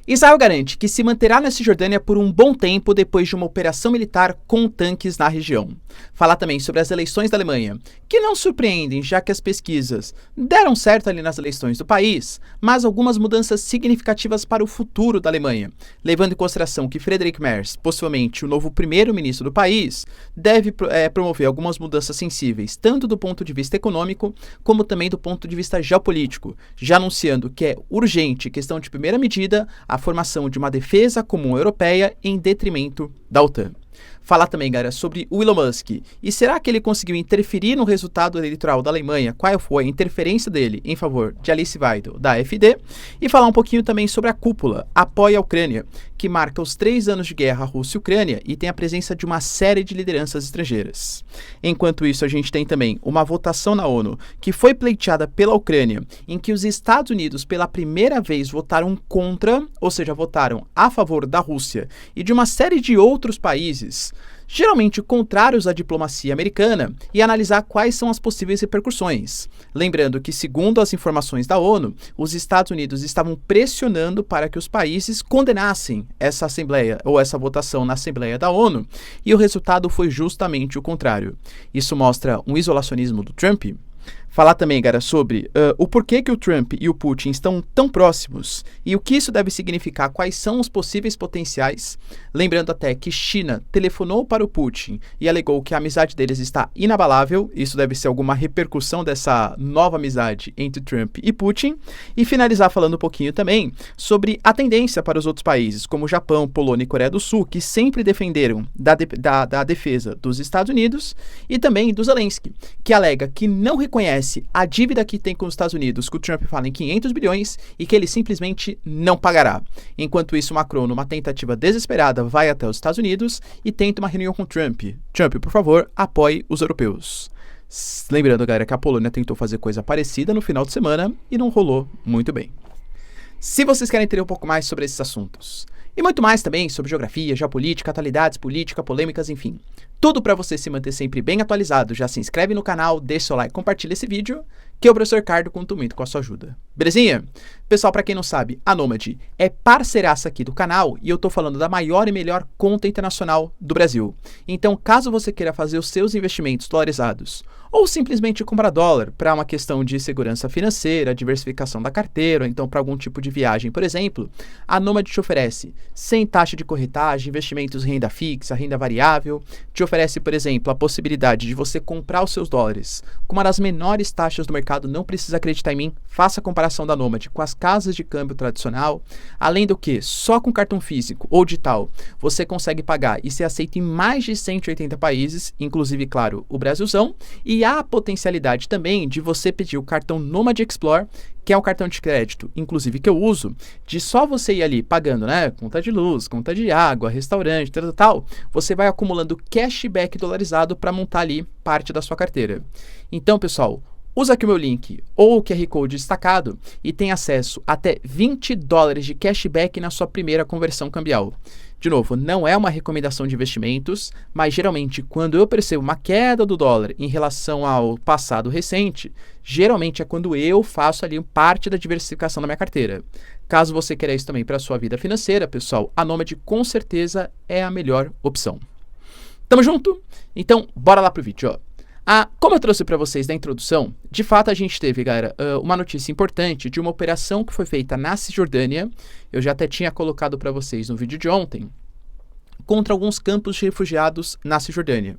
Israel garante que se manterá na Cisjordânia por um bom tempo depois de uma operação militar com tanques na região. Fala também sobre as eleições da Alemanha, que não surpreendem, já que as pesquisas deram certo ali nas eleições do país, mas algumas mudanças significativas para o futuro da Alemanha, levando em consideração que Friedrich Merz, possivelmente o novo primeiro-ministro do país, deve promover algumas mudanças sensíveis, tanto do ponto de vista econômico, como também do ponto de vista geopolítico, já anunciando que é urgente, questão de primeira medida, a formação de uma defesa comum europeia em detrimento da OTAN. Falar também, galera, sobre o Elon Musk. E será que ele conseguiu interferir no resultado eleitoral da Alemanha? Qual foi a interferência dele em favor de Alice Weidel, da AfD? E falar um pouquinho também sobre a cúpula Apoia a Ucrânia, que marca os 3 anos de guerra Rússia e Ucrânia e tem a presença de uma série de lideranças estrangeiras. Enquanto isso, a gente tem também uma votação na ONU que foi pleiteada pela Ucrânia, em que os Estados Unidos pela primeira vez votaram contra, ou seja, votaram a favor da Rússia e de uma série de outros países, geralmente contrários à diplomacia americana, e analisar quais são as possíveis repercussões. Lembrando que, segundo as informações da ONU, os Estados Unidos estavam pressionando para que os países condenassem essa assembleia ou essa votação na Assembleia da ONU, e o resultado foi justamente o contrário. Isso mostra um isolacionismo do Trump. Falar também, galera, sobre o porquê que o Trump e o Putin estão tão próximos e o que isso deve significar, quais são os possíveis potenciais. Lembrando até que China telefonou para o Putin e alegou que a amizade deles está inabalável. Isso deve ser alguma repercussão dessa nova amizade entre Trump e Putin. E finalizar falando um pouquinho também sobre a tendência para os outros países, como Japão, Polônia e Coreia do Sul, que sempre defenderam da defesa dos Estados Unidos, e também do Zelensky, que alega que não reconhece a dívida que tem com os Estados Unidos, que o Trump fala em 500 bilhões e que ele simplesmente não pagará. Enquanto isso, Macron, numa tentativa desesperada, vai até os Estados Unidos e tenta uma reunião com Trump. Trump, por favor, apoie os europeus. Lembrando, galera, que a Polônia tentou fazer coisa parecida no final de semana e não rolou muito bem. Se vocês querem entender um pouco mais sobre esses assuntos, e muito mais também sobre geografia, geopolítica, atualidades, política, polêmicas, enfim, tudo para você se manter sempre bem atualizado, já se inscreve no canal, deixa seu like, compartilha esse vídeo, que o professor Ricardo conta muito com a sua ajuda. Belezinha? Pessoal, para quem não sabe, a Nômade é parceiraça aqui do canal e eu tô falando da maior e melhor conta internacional do Brasil. Então, caso você queira fazer os seus investimentos dolarizados ou simplesmente comprar dólar para uma questão de segurança financeira, diversificação da carteira, ou então para algum tipo de viagem, por exemplo, a Nômade te oferece sem taxa de corretagem, investimentos em renda fixa, renda variável, te oferece, por exemplo, a possibilidade de você comprar os seus dólares com uma das menores taxas do mercado, não precisa acreditar em mim, faça a comparação da Nômade com as casas de câmbio tradicional, além do que, só com cartão físico ou digital, você consegue pagar e ser aceito em mais de 180 países, inclusive, claro, o Brasilzão, e há a potencialidade também de você pedir o cartão Nômade Explore, que é um cartão de crédito, inclusive que eu uso, de só você ir ali pagando, né, conta de luz, conta de água, restaurante, tal, você vai acumulando cashback dolarizado para montar ali parte da sua carteira. Então, pessoal, usa aqui o meu link ou o QR Code destacado e tem acesso até $20 de cashback na sua primeira conversão cambial. De novo, não é uma recomendação de investimentos, mas geralmente quando eu percebo uma queda do dólar em relação ao passado recente, geralmente é quando eu faço ali parte da diversificação da minha carteira. Caso você queira isso também para a sua vida financeira, pessoal, a Nômade com certeza é a melhor opção. Tamo junto? Então, bora lá pro vídeo, ó. Como eu trouxe para vocês na introdução, de fato a gente teve, galera, uma notícia importante de uma operação que foi feita na Cisjordânia, eu já até tinha colocado para vocês no vídeo de ontem, contra alguns campos de refugiados na Cisjordânia.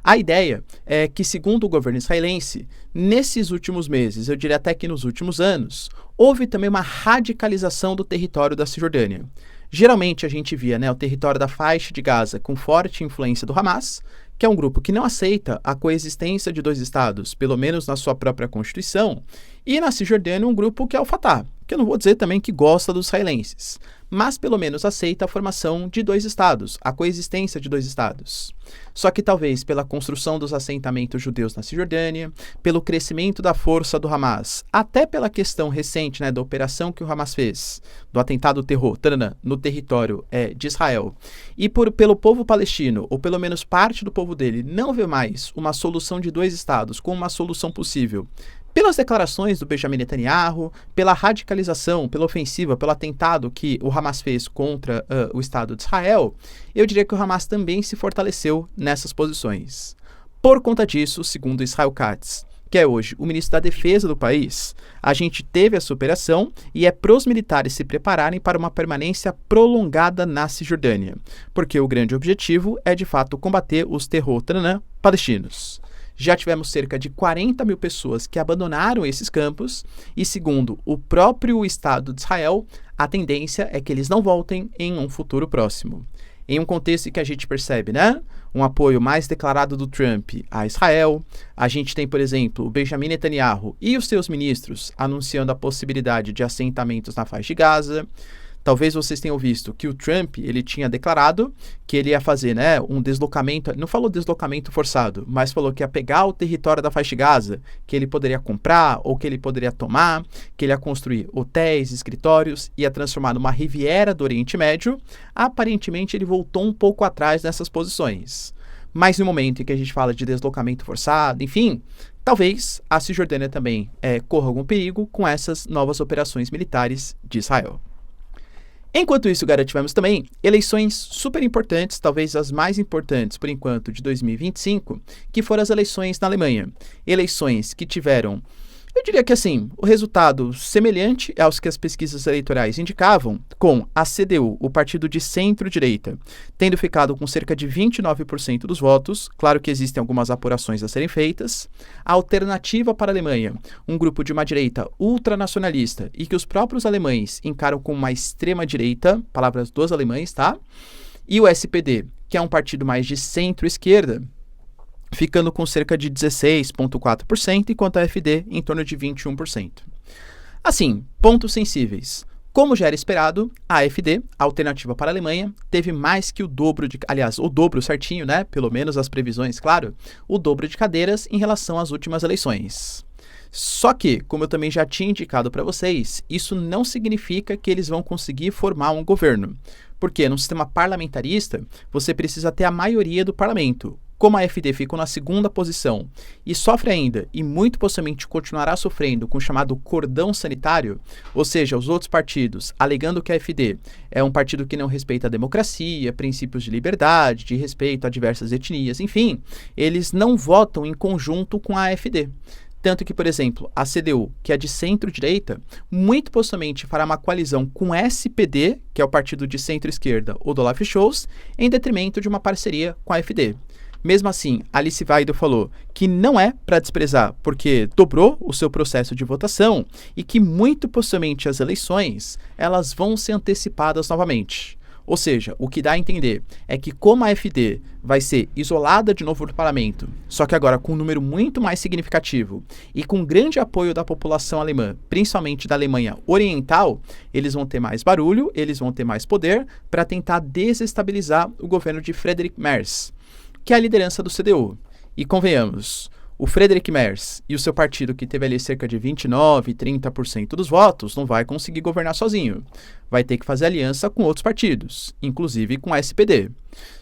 A ideia é que, segundo o governo israelense, nesses últimos meses, eu diria até que nos últimos anos, houve também uma radicalização do território da Cisjordânia. Geralmente a gente via, né, o território da faixa de Gaza com forte influência do Hamas, que é um grupo que não aceita a coexistência de 2 estados, pelo menos na sua própria Constituição, e na Cisjordânia um grupo que é o Fatah, que eu não vou dizer também que gosta dos israelenses, mas pelo menos aceita a formação de 2 estados, a coexistência de 2 estados. Só que talvez pela construção dos assentamentos judeus na Cisjordânia, pelo crescimento da força do Hamas, até pela questão recente, né, da operação que o Hamas fez, do atentado terror no território de Israel, e pelo povo palestino, ou pelo menos parte do povo dele, não vê mais uma solução de 2 estados como uma solução possível, Pelas declarações do Benjamin Netanyahu, pela radicalização, pela ofensiva, pelo atentado que o Hamas fez contra o Estado de Israel, eu diria que o Hamas também se fortaleceu nessas posições. Por conta disso, segundo Israel Katz, que é hoje o ministro da Defesa do país, a gente teve essa operação e é para os militares se prepararem para uma permanência prolongada na Cisjordânia, porque o grande objetivo é, de fato, combater os terror palestinos. Já tivemos cerca de 40 mil pessoas que abandonaram esses campos e, segundo o próprio Estado de Israel, a tendência é que eles não voltem em um futuro próximo. Em um contexto que a gente percebe, um apoio mais declarado do Trump a Israel, a gente tem, por exemplo, o Benjamin Netanyahu e os seus ministros anunciando a possibilidade de assentamentos na faixa de Gaza. Talvez vocês tenham visto que o Trump, ele tinha declarado que ele ia fazer, um deslocamento, não falou deslocamento forçado, mas falou que ia pegar o território da faixa de Gaza, que ele poderia comprar ou que ele poderia tomar, que ele ia construir hotéis, escritórios, ia transformar numa Riviera do Oriente Médio. Aparentemente, ele voltou um pouco atrás nessas posições. Mas no momento em que a gente fala de deslocamento forçado, enfim, talvez a Cisjordânia também corra algum perigo com essas novas operações militares de Israel. Enquanto isso, galera, tivemos também eleições super importantes, talvez as mais importantes por enquanto de 2025, que foram as eleições na Alemanha. Eleições que tiveram, eu diria que assim, o resultado semelhante aos que as pesquisas eleitorais indicavam, com a CDU, o partido de centro-direita, tendo ficado com cerca de 29% dos votos. Claro que existem algumas apurações a serem feitas. A Alternativa para a Alemanha, um grupo de uma direita ultranacionalista e que os próprios alemães encaram como uma extrema-direita, palavras dos alemães, tá? E o SPD, que é um partido mais de centro-esquerda, ficando com cerca de 16,4%, enquanto a AfD em torno de 21%. Assim, pontos sensíveis. Como já era esperado, a AfD, a Alternativa para a Alemanha, teve mais que o dobro o dobro certinho, pelo menos as previsões, claro, o dobro de cadeiras em relação às últimas eleições. Só que, como eu também já tinha indicado para vocês, isso não significa que eles vão conseguir formar um governo. Porque no sistema parlamentarista, você precisa ter a maioria do parlamento. Como a AfD ficou na segunda posição e sofre ainda, e muito possivelmente continuará sofrendo com o chamado cordão sanitário, ou seja, os outros partidos alegando que a AfD é um partido que não respeita a democracia, princípios de liberdade, de respeito a diversas etnias, enfim, eles não votam em conjunto com a AfD. Tanto que, por exemplo, a CDU, que é de centro-direita, muito possivelmente fará uma coalizão com o SPD, que é o partido de centro-esquerda, o do Olaf Scholz, em detrimento de uma parceria com a AfD. Mesmo assim, Alice Weidel falou que não é para desprezar, porque dobrou o seu processo de votação e que muito possivelmente as eleições elas vão ser antecipadas novamente. Ou seja, o que dá a entender é que como a AfD vai ser isolada de novo do parlamento, só que agora com um número muito mais significativo e com grande apoio da população alemã, principalmente da Alemanha Oriental, eles vão ter mais barulho, eles vão ter mais poder para tentar desestabilizar o governo de Friedrich Merz, que é a liderança do CDU. E convenhamos, o Friedrich Merz e o seu partido, que teve ali cerca de 29%, 30% dos votos, não vai conseguir governar sozinho. Vai ter que fazer aliança com outros partidos, inclusive com a SPD.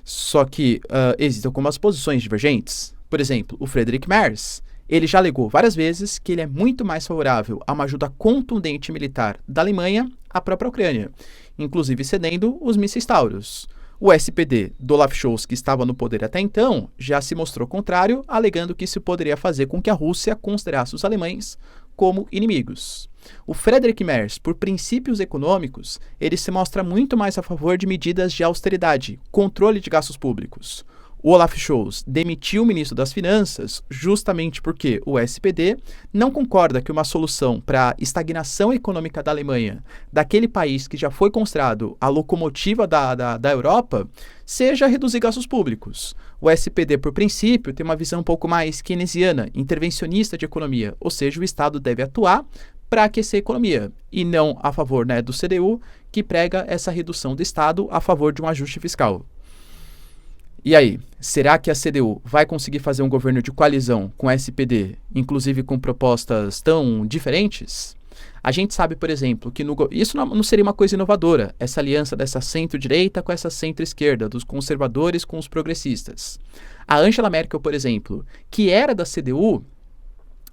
Só que existem algumas posições divergentes. Por exemplo, o Friedrich Merz, ele já alegou várias vezes que ele é muito mais favorável a uma ajuda contundente militar da Alemanha à própria Ucrânia, inclusive cedendo os mísseis Taurus. O SPD do Olaf Scholz, que estava no poder até então, já se mostrou contrário, alegando que isso poderia fazer com que a Rússia considerasse os alemães como inimigos. O Friedrich Merz, por princípios econômicos, ele se mostra muito mais a favor de medidas de austeridade, controle de gastos públicos. O Olaf Scholz demitiu o ministro das Finanças justamente porque o SPD não concorda que uma solução para a estagnação econômica da Alemanha, daquele país que já foi considerado a locomotiva da Europa, seja reduzir gastos públicos. O SPD, por princípio, tem uma visão um pouco mais keynesiana, intervencionista de economia, ou seja, o Estado deve atuar para aquecer a economia, e não a favor do CDU, que prega essa redução do Estado a favor de um ajuste fiscal. E aí, será que a CDU vai conseguir fazer um governo de coalizão com a SPD, inclusive com propostas tão diferentes? A gente sabe, por exemplo, que isso não seria uma coisa inovadora, essa aliança dessa centro-direita com essa centro-esquerda, dos conservadores com os progressistas. A Angela Merkel, por exemplo, que era da CDU,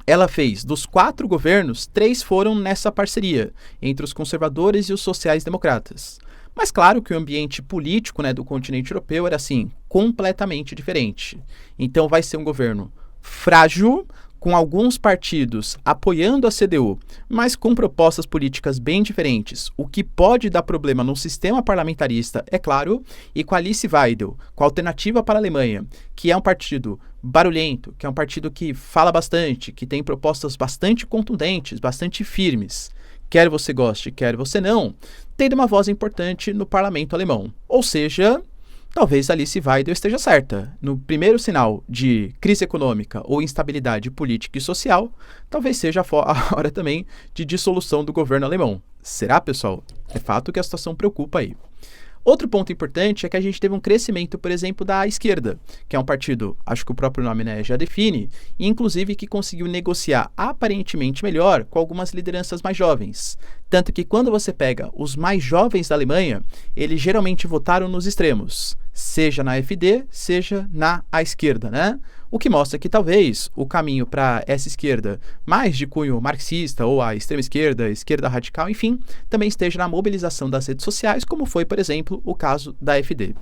ela fez, dos 4 governos, 3 foram nessa parceria, entre os conservadores e os sociais-democratas. Mas claro que o ambiente político, né, do continente europeu era, assim, completamente diferente. Então vai ser um governo frágil, com alguns partidos apoiando a CDU, mas com propostas políticas bem diferentes, o que pode dar problema no sistema parlamentarista, é claro, e com a Alice Weidel, com a Alternativa para a Alemanha, que é um partido barulhento, que é um partido que fala bastante, que tem propostas bastante contundentes, bastante firmes, quer você goste, quer você não, tendo uma voz importante no parlamento alemão. Ou seja, talvez Alice Weidel esteja certa. No primeiro sinal de crise econômica ou instabilidade política e social, talvez seja a hora também de dissolução do governo alemão. Será, pessoal? É fato que a situação preocupa aí. Outro ponto importante é que a gente teve um crescimento, por exemplo, da esquerda, que é um partido, acho que o próprio nome, né, já define, e inclusive que conseguiu negociar aparentemente melhor com algumas lideranças mais jovens. Tanto que quando você pega os mais jovens da Alemanha, eles geralmente votaram nos extremos, seja na AfD, seja na à esquerda, né? O que mostra que talvez o caminho para essa esquerda mais de cunho marxista ou a extrema esquerda, esquerda radical, enfim, também esteja na mobilização das redes sociais, como foi, por exemplo, o caso da AfD.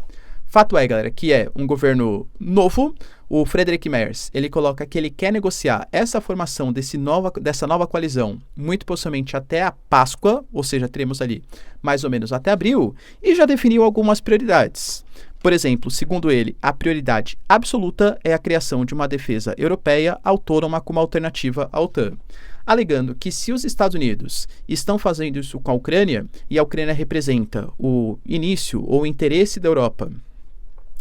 Fato é, galera, que é um governo novo. O Friedrich Merz, ele coloca que ele quer negociar essa formação dessa nova coalizão, muito possivelmente até a Páscoa, ou seja, teremos ali mais ou menos até abril, e já definiu algumas prioridades. Por exemplo, segundo ele, a prioridade absoluta é a criação de uma defesa europeia autônoma como alternativa à OTAN, alegando que se os Estados Unidos estão fazendo isso com a Ucrânia, e a Ucrânia representa o início ou o interesse da Europa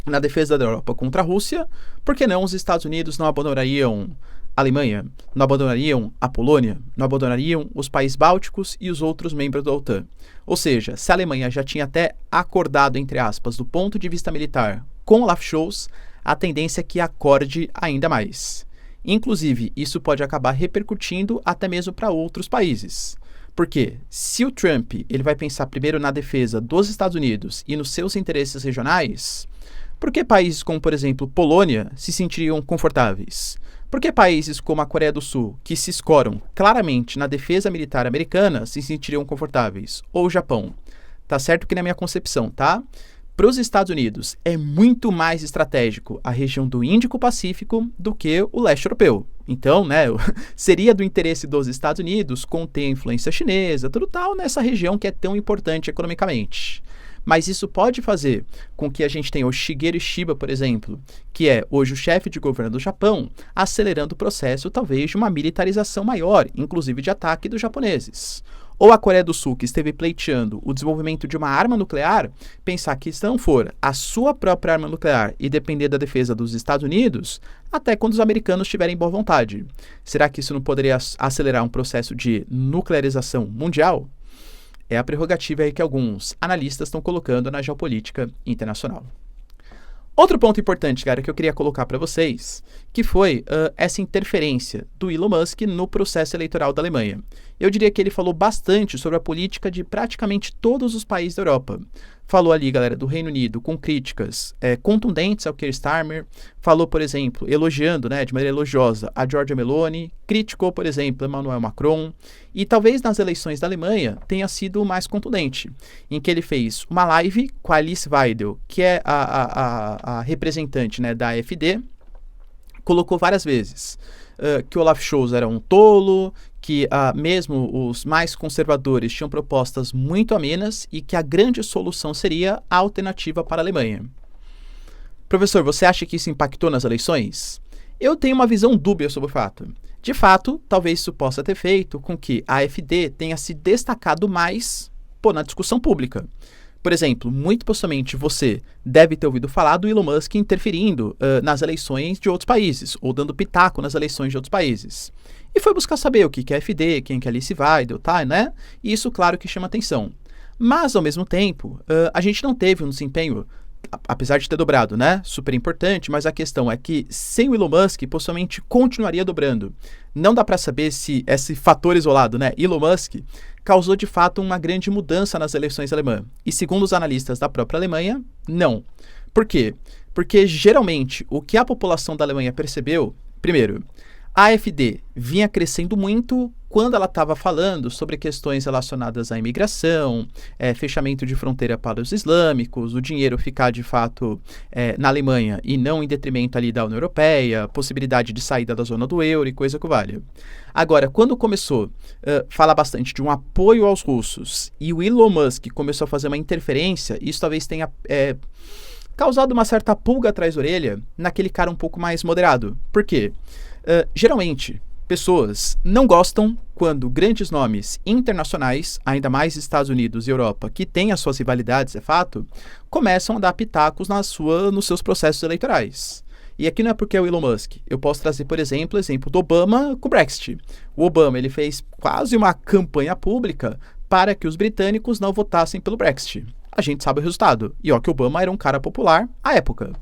na defesa da Europa contra a Rússia, por que não os Estados Unidos não abandonariam a Alemanha, não abandonariam a Polônia, não abandonariam os países bálticos e os outros membros da OTAN? Ou seja, se a Alemanha já tinha até acordado, entre aspas, do ponto de vista militar com Olaf Scholz, a tendência é que acorde ainda mais. Inclusive, isso pode acabar repercutindo até mesmo para outros países. Porque se o Trump ele vai pensar primeiro na defesa dos Estados Unidos e nos seus interesses regionais, por que países como, por exemplo, Polônia se sentiriam confortáveis? Por que países como a Coreia do Sul, que se escoram claramente na defesa militar americana, se sentiriam confortáveis? Ou o Japão? Tá certo que na minha concepção, tá? Para os Estados Unidos, é muito mais estratégico a região do Índico-Pacífico do que o leste europeu. Então, né, seria do interesse dos Estados Unidos conter a influência chinesa, tudo tal, nessa região que é tão importante economicamente. Mas isso pode fazer com que a gente tenha o Shigeru Ishiba, por exemplo, que é hoje o chefe de governo do Japão, acelerando o processo talvez de uma militarização maior, inclusive de ataque dos japoneses. Ou a Coreia do Sul, que esteve pleiteando o desenvolvimento de uma arma nuclear, pensar que se não for a sua própria arma nuclear e depender da defesa dos Estados Unidos, até quando os americanos tiverem boa vontade. Será que isso não poderia acelerar um processo de nuclearização mundial? É a prerrogativa aí que alguns analistas estão colocando na geopolítica internacional. Outro ponto importante, cara, que eu queria colocar para vocês, que foi essa interferência do Elon Musk no processo eleitoral da Alemanha. Eu diria que ele falou bastante sobre a política de praticamente todos os países da Europa. Falou ali, galera, do Reino Unido, com críticas contundentes ao Keir Starmer. Falou, por exemplo, elogiando, né, de maneira elogiosa, a Giorgia Meloni. Criticou, por exemplo, Emmanuel Macron. E talvez nas eleições da Alemanha tenha sido o mais contundente, em que ele fez uma live com a Alice Weidel, que é a representante, né, da AfD, colocou várias vezes que o Olaf Scholz era um tolo, que mesmo os mais conservadores tinham propostas muito amenas e que a grande solução seria a alternativa para a Alemanha. Professor, você acha que isso impactou nas eleições? Eu tenho uma visão dúbia sobre o fato. De fato, talvez isso possa ter feito com que a AfD tenha se destacado mais na discussão pública. Por exemplo, muito possivelmente você deve ter ouvido falar do Elon Musk interferindo nas eleições de outros países, ou dando pitaco nas eleições de outros países. E foi buscar saber o que é AfD, quem que é Alice Weidel, tá, né? E isso, claro, que chama atenção. Mas, ao mesmo tempo, a gente não teve um desempenho, apesar de ter dobrado, né? Super importante, mas a questão é que sem o Elon Musk, possivelmente continuaria dobrando. Não dá para saber se esse fator isolado, né, Elon Musk, causou de fato uma grande mudança nas eleições alemãs. E segundo os analistas da própria Alemanha, não. Por quê? Porque geralmente o que a população da Alemanha percebeu, primeiro, A AfD vinha crescendo muito quando ela estava falando sobre questões relacionadas à imigração, fechamento de fronteira para os islâmicos, o dinheiro ficar de fato na Alemanha e não em detrimento ali da União Europeia, possibilidade de saída da zona do euro e coisa que vale. Agora, quando começou a falar bastante de um apoio aos russos e o Elon Musk começou a fazer uma interferência, isso talvez tenha causado uma certa pulga atrás da orelha naquele cara um pouco mais moderado. Por quê? Geralmente, pessoas não gostam quando grandes nomes internacionais, ainda mais Estados Unidos e Europa, que têm as suas rivalidades, é fato, começam a dar pitacos nos seus processos eleitorais. E aqui não é porque é o Elon Musk. Eu posso trazer, por exemplo, o exemplo do Obama com o Brexit. O Obama ele fez quase uma campanha pública para que os britânicos não votassem pelo Brexit. A gente sabe o resultado. E ó, que o Obama era um cara popular à época.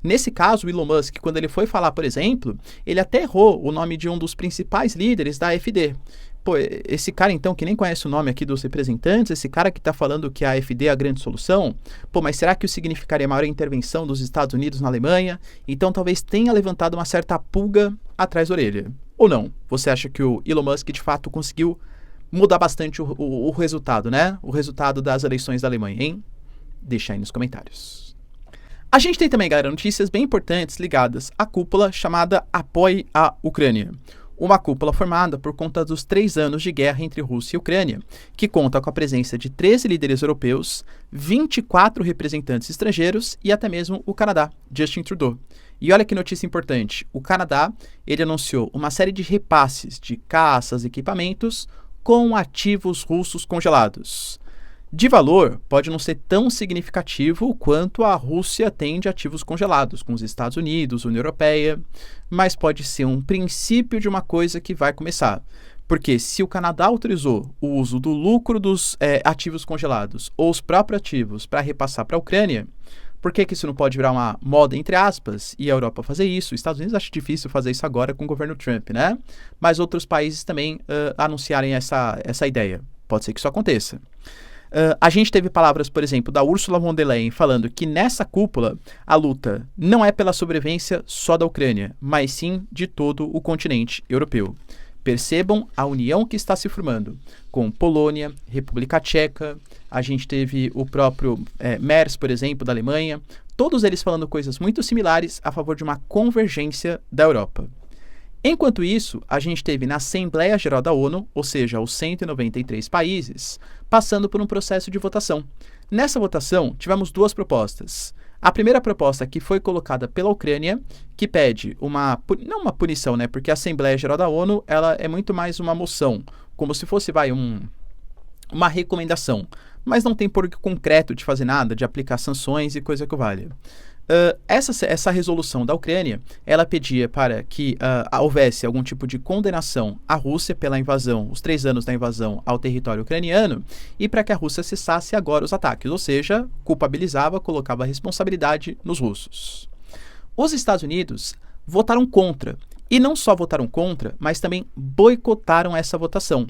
Nesse caso, o Elon Musk, quando ele foi falar, por exemplo, ele até errou o nome de um dos principais líderes da AfD. Pô, esse cara então que nem conhece o nome aqui dos representantes, esse cara que está falando que a AfD é a grande solução, pô, mas será que isso significaria maior intervenção dos Estados Unidos na Alemanha? Então talvez tenha levantado uma certa pulga atrás da orelha. Ou não? Você acha que o Elon Musk de fato conseguiu mudar bastante o resultado, né? O resultado das eleições da Alemanha, hein? Deixa aí nos comentários. A gente tem também, galera, notícias bem importantes ligadas à cúpula chamada Apoie a Ucrânia. Uma cúpula formada por conta dos 3 anos de guerra entre Rússia e Ucrânia, que conta com a presença de 13 líderes europeus, 24 representantes estrangeiros e até mesmo o Canadá, Justin Trudeau. E olha que notícia importante, o Canadá ele anunciou uma série de repasses de caças e equipamentos com ativos russos congelados. De valor, pode não ser tão significativo quanto a Rússia tem de ativos congelados com os Estados Unidos, União Europeia, mas pode ser um princípio de uma coisa que vai começar. Porque se o Canadá autorizou o uso do lucro dos ativos congelados ou os próprios ativos para repassar para a Ucrânia, por que isso não pode virar uma moda, entre aspas, e a Europa fazer isso? Os Estados Unidos acha difícil fazer isso agora com o governo Trump, né? Mas outros países também anunciarem essa ideia. Pode ser que isso aconteça. A gente teve palavras, por exemplo, da Ursula von der Leyen falando que nessa cúpula a luta não é pela sobrevivência só da Ucrânia, mas sim de todo o continente europeu. Percebam a união que está se formando com Polônia, República Tcheca, a gente teve o próprio Merz, por exemplo, da Alemanha, todos eles falando coisas muito similares a favor de uma convergência da Europa. Enquanto isso, a gente teve na Assembleia Geral da ONU, ou seja, os 193 países, passando por um processo de votação. Nessa votação, tivemos 2 propostas. A primeira proposta que foi colocada pela Ucrânia, que pede não uma punição, né? Porque a Assembleia Geral da ONU ela é muito mais uma moção, como se fosse uma recomendação, mas não tem porquê concreto de fazer nada, de aplicar sanções e coisa que valha. Essa resolução da Ucrânia, ela pedia para que houvesse algum tipo de condenação à Rússia pela invasão, os 3 anos da invasão ao território ucraniano, e para que a Rússia cessasse agora os ataques, ou seja, culpabilizava, colocava a responsabilidade nos russos. Os Estados Unidos votaram contra, e não só votaram contra, mas também boicotaram essa votação.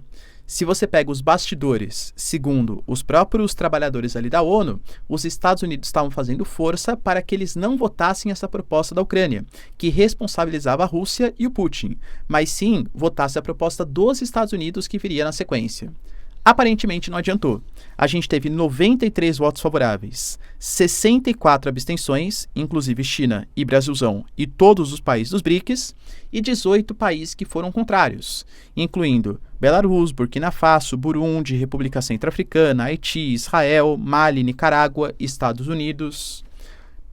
Se você pega os bastidores, segundo os próprios trabalhadores ali da ONU, os Estados Unidos estavam fazendo força para que eles não votassem essa proposta da Ucrânia, que responsabilizava a Rússia e o Putin, mas sim votasse a proposta dos Estados Unidos que viria na sequência. Aparentemente não adiantou. A gente teve 93 votos favoráveis, 64 abstenções, inclusive China e Brasilzão e todos os países dos BRICS, e 18 países que foram contrários, incluindo Belarus, Burkina Faso, Burundi, República Centro-Africana, Haiti, Israel, Mali, Nicarágua, Estados Unidos.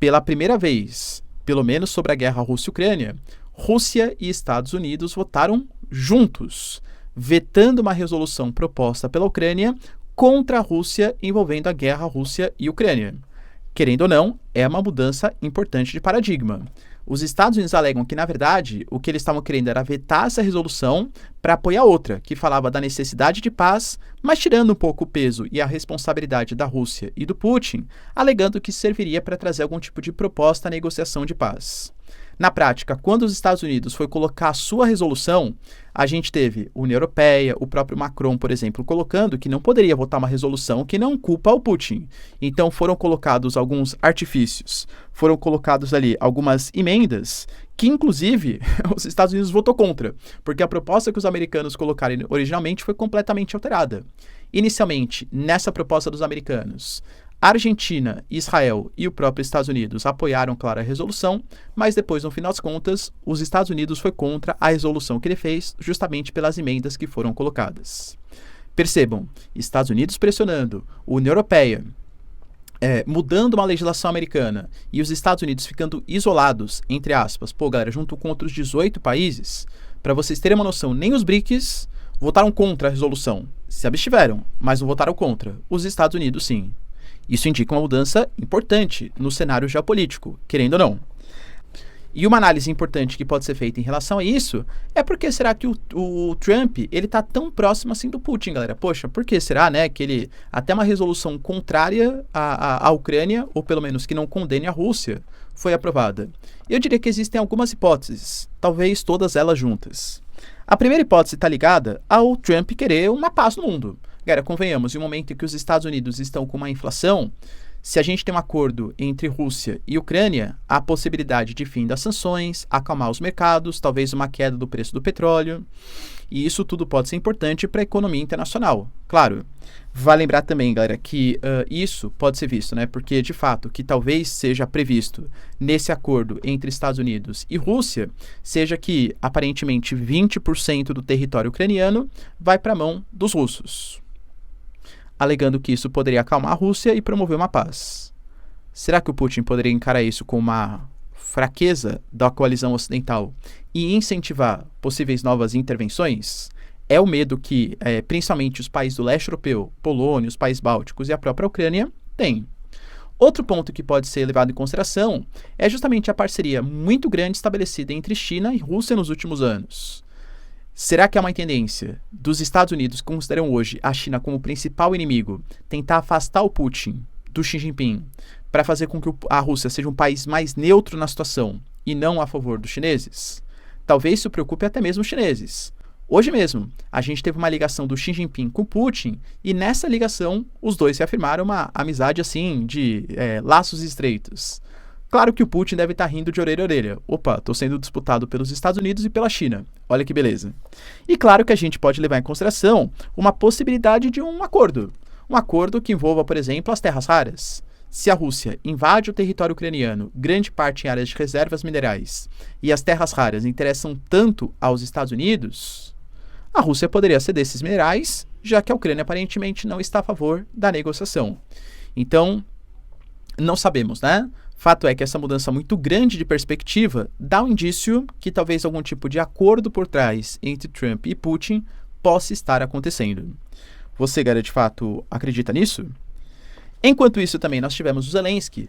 Pela primeira vez, pelo menos sobre a guerra Rússia-Ucrânia, Rússia e Estados Unidos votaram juntos, vetando uma resolução proposta pela Ucrânia contra a Rússia envolvendo a guerra Rússia e Ucrânia. Querendo ou não, é uma mudança importante de paradigma. Os Estados Unidos alegam que, na verdade, o que eles estavam querendo era vetar essa resolução para apoiar outra, que falava da necessidade de paz, mas tirando um pouco o peso e a responsabilidade da Rússia e do Putin, alegando que serviria para trazer algum tipo de proposta à negociação de paz. Na prática, quando os Estados Unidos foi colocar a sua resolução, a gente teve a União Europeia, o próprio Macron, por exemplo, colocando que não poderia votar uma resolução que não culpa o Putin. Então foram colocados alguns artifícios, foram colocados ali algumas emendas que, inclusive, os Estados Unidos votou contra, porque a proposta que os americanos colocaram originalmente foi completamente alterada. Inicialmente, nessa proposta dos americanos, a Argentina, Israel e o próprio Estados Unidos apoiaram, claro, a resolução, mas depois, no final das contas, os Estados Unidos foi contra a resolução que ele fez, justamente pelas emendas que foram colocadas. Percebam, Estados Unidos pressionando, União Europeia, mudando uma legislação americana e os Estados Unidos ficando isolados, entre aspas, galera, junto com outros 18 países, para vocês terem uma noção, nem os BRICS votaram contra a resolução. Se abstiveram, mas não votaram contra. Os Estados Unidos, sim. Isso indica uma mudança importante no cenário geopolítico, querendo ou não. E uma análise importante que pode ser feita em relação a isso é porque será que o Trump ele tá tão próximo assim do Putin, galera? Poxa, por que será, né, que ele até uma resolução contrária à Ucrânia, ou pelo menos que não condene a Rússia, foi aprovada? Eu diria que existem algumas hipóteses, talvez todas elas juntas. A primeira hipótese está ligada ao Trump querer uma paz no mundo. Galera, convenhamos, em um momento em que os Estados Unidos estão com uma inflação, se a gente tem um acordo entre Rússia e Ucrânia, há a possibilidade de fim das sanções, acalmar os mercados, talvez uma queda do preço do petróleo, e isso tudo pode ser importante para a economia internacional. Claro, vale lembrar também, galera, que isso pode ser visto, né? Porque, de fato, o que talvez seja previsto nesse acordo entre Estados Unidos e Rússia, seja que, aparentemente, 20% do território ucraniano vai para a mão dos russos, alegando que isso poderia acalmar a Rússia e promover uma paz. Será que o Putin poderia encarar isso como uma fraqueza da coalizão ocidental e incentivar possíveis novas intervenções? É o medo que, principalmente os países do leste europeu, Polônia, os países bálticos e a própria Ucrânia, têm. Outro ponto que pode ser levado em consideração é justamente a parceria muito grande estabelecida entre China e Rússia nos últimos anos. Será que há uma tendência dos Estados Unidos, que consideram hoje a China como o principal inimigo, tentar afastar o Putin do Xi Jinping para fazer com que a Rússia seja um país mais neutro na situação e não a favor dos chineses? Talvez isso preocupe até mesmo os chineses. Hoje mesmo, a gente teve uma ligação do Xi Jinping com Putin e nessa ligação os dois reafirmaram uma amizade assim de laços estreitos. Claro que o Putin deve estar rindo de orelha a orelha. Opa, estou sendo disputado pelos Estados Unidos e pela China. Olha que beleza. E claro que a gente pode levar em consideração uma possibilidade de um acordo. Um acordo que envolva, por exemplo, as terras raras. Se a Rússia invade o território ucraniano, grande parte em áreas de reservas minerais, e as terras raras interessam tanto aos Estados Unidos, a Rússia poderia ceder esses minerais, já que a Ucrânia aparentemente não está a favor da negociação. Então, não sabemos, né? Fato é que essa mudança muito grande de perspectiva dá um indício que talvez algum tipo de acordo por trás entre Trump e Putin possa estar acontecendo. Você, galera, de fato acredita nisso? Enquanto isso, também nós tivemos o Zelensky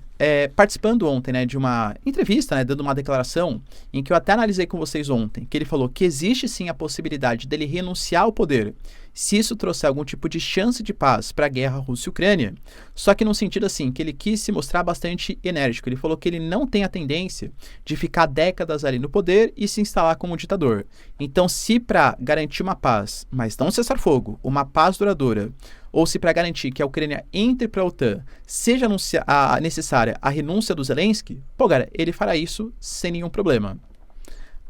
participando ontem, né, de uma entrevista, né, dando uma declaração em que eu até analisei com vocês ontem, que ele falou que existe sim a possibilidade dele renunciar ao poder se isso trouxer algum tipo de chance de paz para a guerra Rússia-Ucrânia, só que num sentido assim, que ele quis se mostrar bastante enérgico. Ele falou que ele não tem a tendência de ficar décadas ali no poder e se instalar como ditador. Então, se para garantir uma paz, mas não cessar-fogo, uma paz duradoura, ou se para garantir que a Ucrânia entre para a OTAN seja necessária a renúncia do Zelensky, cara, ele fará isso sem nenhum problema.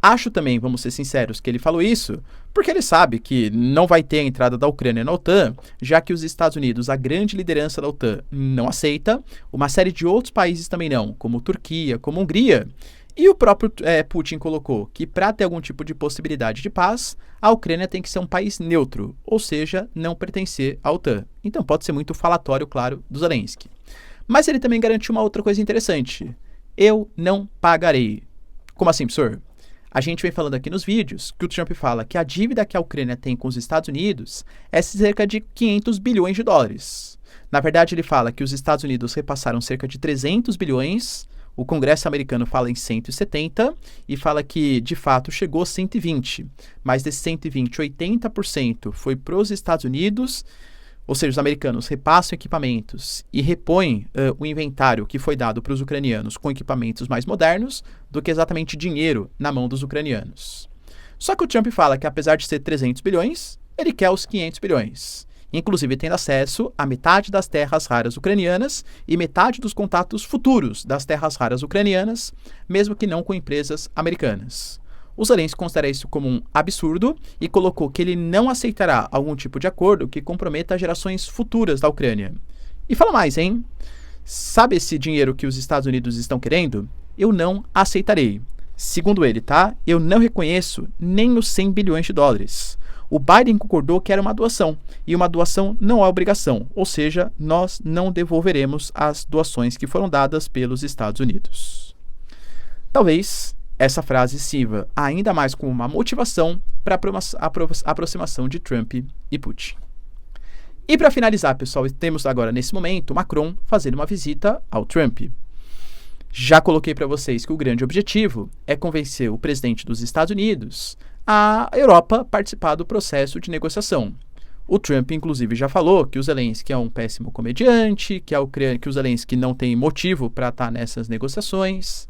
Acho também, vamos ser sinceros, que ele falou isso porque ele sabe que não vai ter a entrada da Ucrânia na OTAN, já que os Estados Unidos, a grande liderança da OTAN, não aceita, uma série de outros países também não, como Turquia, como Hungria. E o próprio Putin colocou que para ter algum tipo de possibilidade de paz, a Ucrânia tem que ser um país neutro, ou seja, não pertencer à OTAN. Então pode ser muito falatório, claro, do Zelensky. Mas ele também garantiu uma outra coisa interessante. Eu não pagarei. Como assim, professor? A gente vem falando aqui nos vídeos que o Trump fala que a dívida que a Ucrânia tem com os Estados Unidos é cerca de 500 bilhões de dólares. Na verdade, ele fala que os Estados Unidos repassaram cerca de 300 bilhões, o Congresso americano fala em 170 e fala que, de fato, chegou a 120. Mas desses 120, 80% foi para os Estados Unidos, ou seja, os americanos repassam equipamentos e repõem o inventário que foi dado para os ucranianos com equipamentos mais modernos do que exatamente dinheiro na mão dos ucranianos. Só que o Trump fala que apesar de ser 300 bilhões, ele quer os 500 bilhões, inclusive tendo acesso a metade das terras raras ucranianas e metade dos contatos futuros das terras raras ucranianas, mesmo que não com empresas americanas. O Zelensky considera isso como um absurdo e colocou que ele não aceitará algum tipo de acordo que comprometa as gerações futuras da Ucrânia. E fala mais, hein? Sabe esse dinheiro que os Estados Unidos estão querendo? Eu não aceitarei. Segundo ele, tá? Eu não reconheço nem os 100 bilhões de dólares. O Biden concordou que era uma doação, e uma doação não é obrigação, ou seja, nós não devolveremos as doações que foram dadas pelos Estados Unidos. Talvez essa frase sirva ainda mais como uma motivação para a aproximação de Trump e Putin. E para finalizar, pessoal, temos agora nesse momento Macron fazendo uma visita ao Trump. Já coloquei para vocês que o grande objetivo é convencer o presidente dos Estados Unidos a Europa participar do processo de negociação. O Trump, inclusive, já falou que o Zelensky é um péssimo comediante, que o Zelensky não tem motivo para estar nessas negociações,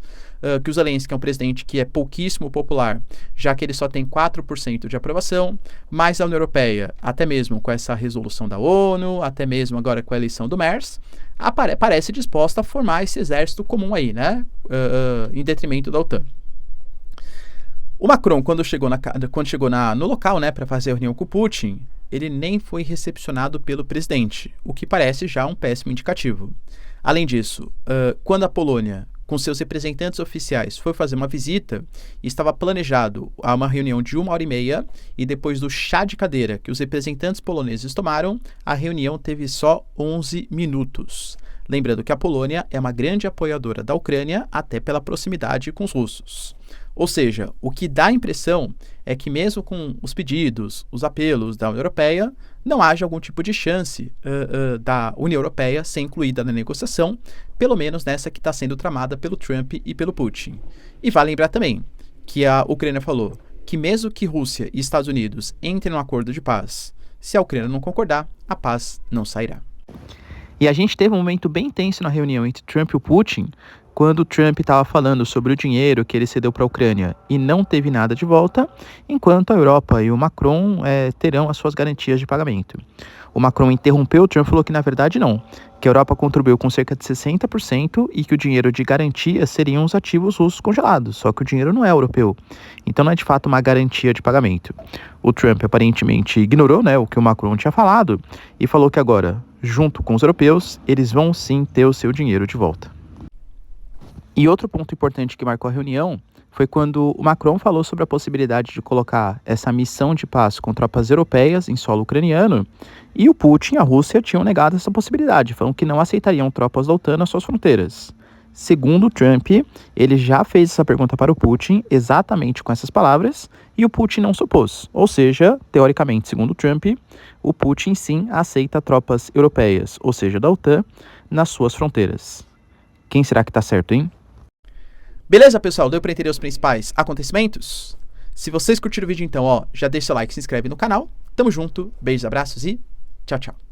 que o Zelensky é um presidente que é pouquíssimo popular, já que ele só tem 4% de aprovação, mas a União Europeia, até mesmo com essa resolução da ONU, até mesmo agora com a eleição do Merz, parece disposta a formar esse exército comum aí, né? Em detrimento da OTAN. O Macron, quando chegou no local, né, para fazer a reunião com o Putin, ele nem foi recepcionado pelo presidente, o que parece já um péssimo indicativo. Além disso, quando a Polônia, com seus representantes oficiais, foi fazer uma visita, estava planejado uma reunião de 1h30 e depois do chá de cadeira que os representantes poloneses tomaram, a reunião teve só 11 minutos. Lembrando que a Polônia é uma grande apoiadora da Ucrânia, até pela proximidade com os russos. Ou seja, o que dá a impressão é que mesmo com os pedidos, os apelos da União Europeia, não haja algum tipo de chance da União Europeia ser incluída na negociação, pelo menos nessa que está sendo tramada pelo Trump e pelo Putin. E vale lembrar também que a Ucrânia falou que mesmo que Rússia e Estados Unidos entrem num acordo de paz, se a Ucrânia não concordar, a paz não sairá. E a gente teve um momento bem tenso na reunião entre Trump e o Putin, quando o Trump estava falando sobre o dinheiro que ele cedeu para a Ucrânia e não teve nada de volta, enquanto a Europa e o Macron terão as suas garantias de pagamento. O Macron interrompeu, o Trump falou que na verdade não, que a Europa contribuiu com cerca de 60% e que o dinheiro de garantia seriam os ativos russos congelados, só que o dinheiro não é europeu, então não é de fato uma garantia de pagamento. O Trump aparentemente ignorou, né, o que o Macron tinha falado e falou que agora, junto com os europeus, eles vão sim ter o seu dinheiro de volta. E outro ponto importante que marcou a reunião foi quando o Macron falou sobre a possibilidade de colocar essa missão de paz com tropas europeias em solo ucraniano, e o Putin e a Rússia tinham negado essa possibilidade, falando que não aceitariam tropas da OTAN nas suas fronteiras. Segundo o Trump, ele já fez essa pergunta para o Putin exatamente com essas palavras, e o Putin não se opôs. Ou seja, teoricamente, segundo o Trump, o Putin sim aceita tropas europeias, ou seja, da OTAN, nas suas fronteiras. Quem será que está certo, hein? Beleza, pessoal? Deu para entender os principais acontecimentos? Se vocês curtiram o vídeo, então, já deixa seu like, se inscreve no canal. Tamo junto, beijos, abraços e tchau, tchau.